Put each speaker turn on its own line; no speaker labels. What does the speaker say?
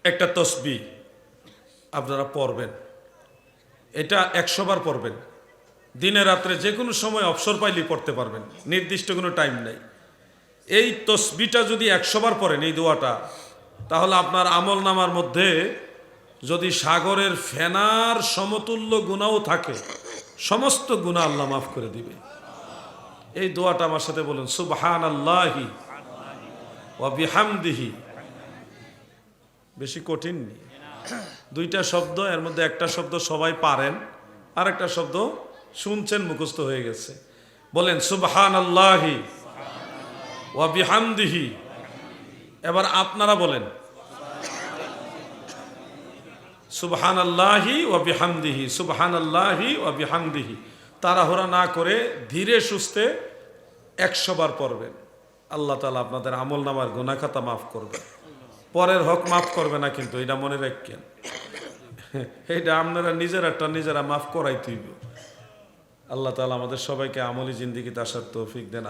একটা তসবিহ আপনারা পড়বেন, এটা 100 বার পড়বেন। দিনে রাত্রে যে কোনো সময় অবসর পাইলেই পড়তে পারবেন, নির্দিষ্ট কোনো টাইম নাই। এই তসবিহটা যদি 100 বার পড়েন, এই দোয়াটা, তাহলে আপনার আমল নামার মধ্যে যদি সাগরের ফেনার সমতুল্য গুনাহও থাকে, সমস্ত গুনাহ আল্লাহ মাফ করে দিবে। এই দোয়াটা আমার সাথে বলুন, সুবহানাল্লাহি ওয়া বিহামদিহি। বেশি কঠিন নেই, দুইটা শব্দ, এর মধ্যে একটা শব্দ সবাই পারেন, আর একটা শব্দ শুনছেন মুখস্থ হয়ে গেছে। বলেন সুবহানাল্লাহি ওয়া বিহামদিহি। এবার আপনারা বলেন সুবহানাল্লাহি ওয়া বিহামদিহি, সুবহানাল্লাহি ওয়া বিহামদিহি। তাড়াহুড়া না করে ধীরে সুস্থে 100 বার পড়বেন। আল্লাহ তাআলা আপনাদের আমল নামার গুনাহ খাতা মাফ করবে, পরের হক মাফ করবে না, কিন্তু এটা মনে রাখেন। এইটা আপনারা নিজেরা মাফ করাই তুইব। আল্লাহ তাআলা আমাদের সবাইকে আমলি জিন্দেগিতে আসার তৌফিক দেন।